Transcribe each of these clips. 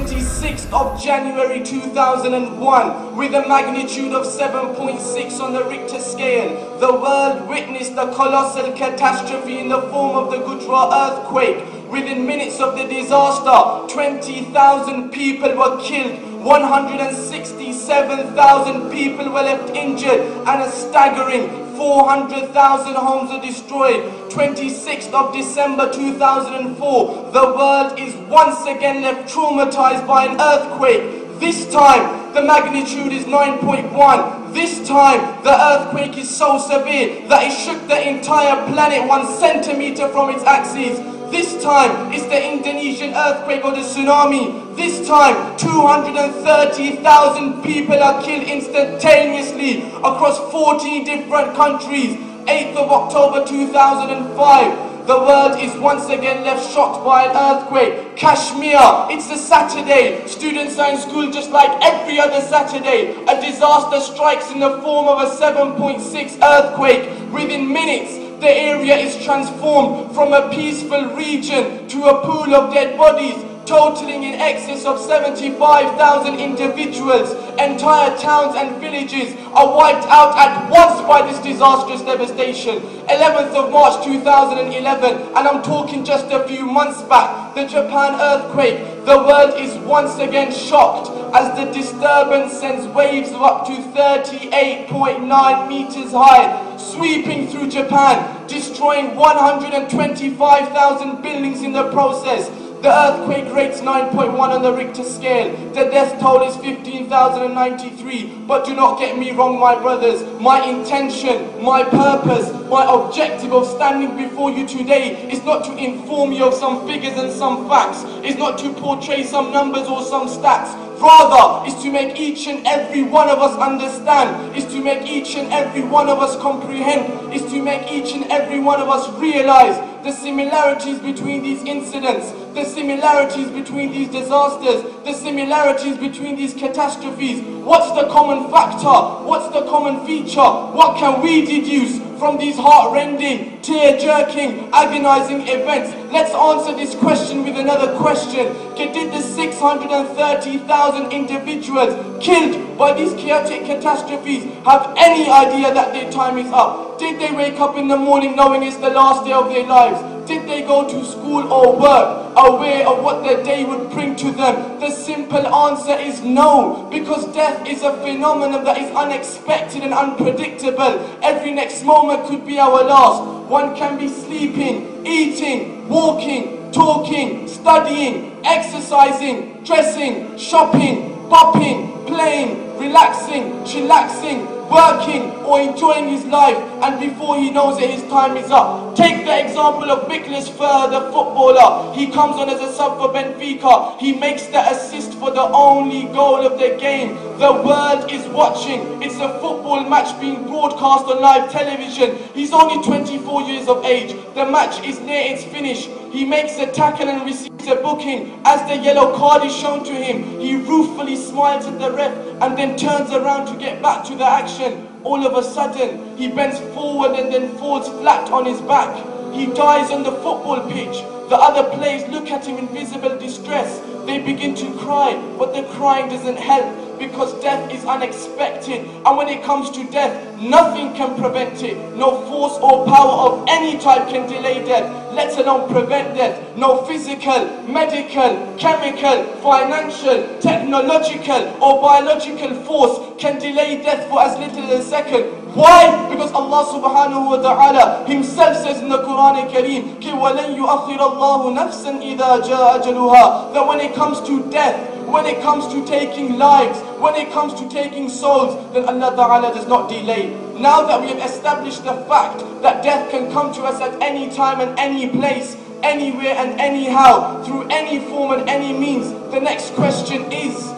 26th of January 2001, with a magnitude of 7.6 on the Richter scale, the world witnessed a colossal catastrophe in the form of the Gudra earthquake. Within minutes of the disaster, 20,000 people were killed, 167,000 people were left injured, and a staggering 400,000 homes were destroyed. 26th of December 2004, the world is once again left traumatized by an earthquake. This time, the magnitude is 9.1. This time, the earthquake is so severe that it shook the entire planet 1 centimeter from its axis. This time, it's the Indonesian earthquake or the tsunami. This time, 230,000 people are killed instantaneously across 14 different countries. 8th of October 2005, the world is once again left shocked by an earthquake. Kashmir, it's a Saturday. Students are in school just like every other Saturday. A disaster strikes in the form of a 7.6 earthquake. Within minutes, the area is transformed from a peaceful region to a pool of dead bodies, totaling in excess of 75,000 individuals. Entire towns and villages are wiped out at once by this disastrous devastation. 11th of March 2011, and I'm talking just a few months back, the Japan earthquake. The world is once again shocked as the disturbance sends waves of up to 38.9 meters high, sweeping through Japan, destroying 125,000 buildings in the process. The earthquake rates 9.1 on the Richter scale. The death toll is 15,093. But do not get me wrong, my brothers. My intention, my purpose, my objective of standing before you today is not to inform you of some figures and some facts. Is not to portray some numbers or some stats. Rather, is to make each and every one of us understand, is to make each and every one of us comprehend, is to make each and every one of us realize the similarities between these incidents, the similarities between these disasters, the similarities between these catastrophes. What's the common factor? What's the common feature? What can we deduce from these heart-rending, tear-jerking, agonizing events? Let's answer this question with another question. Did the 630,000 individuals killed by these chaotic catastrophes have any idea that their time is up? Did they wake up in the morning knowing it's the last day of their lives? Did they go to school or work aware of what their day would bring to them? The simple answer is no, because death is a phenomenon that is unexpected and unpredictable. Every next moment could be our last. One can be sleeping, eating, walking, talking, studying, exercising, dressing, shopping, popping, playing, relaxing, chillaxing, working or enjoying his life, and before he knows it, his time is up. Take the example of Nicholas Fur, the footballer. He comes on as a sub for Benfica. He makes the assist for the only goal of the game. The world is watching. It's a football match being broadcast on live television. He's only 24 years of age. The match is near its finish. He makes a tackle and receives a booking. As the yellow card is shown to him, he ruefully smiles at the ref and then turns around to get back to the action. All of a sudden, he bends forward and then falls flat on his back. He dies on the football pitch. The other players look at him in visible distress. They begin to cry, but the crying doesn't help, because death is unexpected, and when it comes to death, nothing can prevent it. No force or power of any type can delay death, let alone prevent death. No physical, medical, chemical, financial, technological or biological force can delay death for as little as a second. Why? Because Allah subhanahu wa ta'ala himself says in the Quran al-Kareem, وَلَنْ يُؤَخِّرَ اللَّهُ نَفْسًا إِذَا جَاءَ أَجَلُهَا, that when it comes to death, when it comes to taking lives, when it comes to taking souls, then Allah Ta'ala does not delay. Now that we have established the fact that death can come to us at any time and any place, anywhere and anyhow, through any form and any means, the next question is,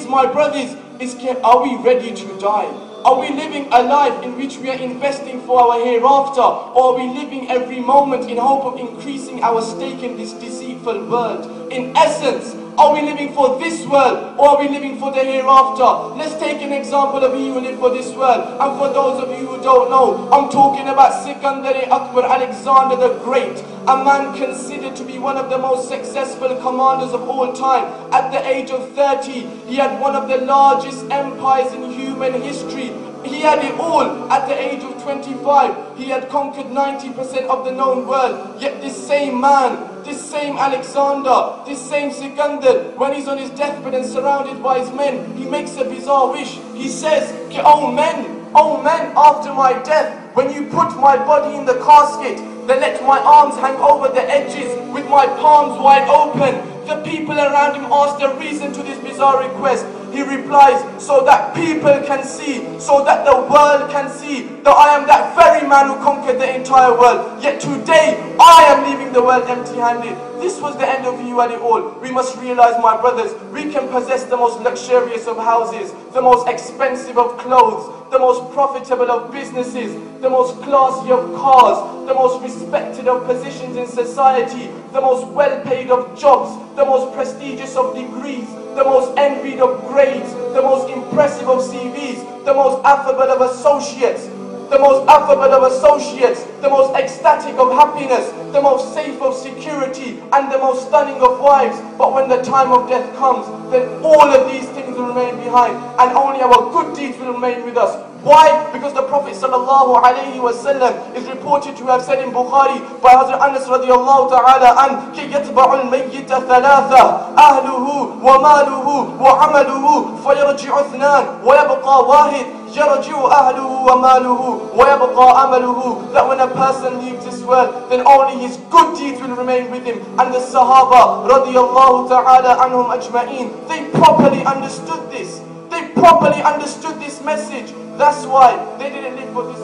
my brothers, are we ready to die? Are we living a life in which we are investing for our hereafter? Or are we living every moment in hope of increasing our stake in this deceitful world? In essence, Are we living for this world, or are we living for the hereafter? Let's take an example of he who lived for this world. And for those of you who don't know, I'm talking about Sikandar Akbar, Alexander the Great, a man considered to be one of the most successful commanders of all time. At the age of 30, he had one of the largest empires in human history. He had it all. At the age of 25, he had conquered 90% of the known world. Yet this same man, this same Alexander, this same Sikandar, when he's on his deathbed and surrounded by his men, he makes a bizarre wish. He says, oh men, after my death, when you put my body in the casket, then let my arms hang over the edges with my palms wide open. The people around him ask the reason to this bizarre request. He replies, so that people can see, so that the world can see that I am that very man who conquered the entire world. Yet today, I am leaving the world empty-handed. This was the end of you at it all. We must realize, my brothers, we can possess the most luxurious of houses, the most expensive of clothes, the most profitable of businesses, the most classy of cars, the most respected of positions in society, the most well-paid of jobs, the most prestigious of degrees, the most envied of grades, the most impressive of CVs, the most affable of associates, the most ecstatic of happiness, the most safe of security, and the most stunning of wives. But when the time of death comes, then all of these things will remain behind, and only our good deeds will remain with us. Why? Because the Prophet ﷺ is reported to have said in Bukhari by Hazrat Anas radiallahu ta'ala an, كِ يَتْبَعُ الْمَيِّتَ ثَلَاثَةً أَهْلُهُ وَمَالُهُ وَعَمَلُهُ فَيَرْجِعُ اثْنَانِ وَيَبْقَى وَاحِدٌ يَرْجِعُ أَهْلُهُ وَمَالُهُ وَيَبْقَى عَمَلُهُ. That when a person leaves this world, then only his good deeds will remain with him. And the Sahaba radiallahu ta'ala anhum ajma'een, they properly understood this. They properly understood this message. That's why they didn't live for this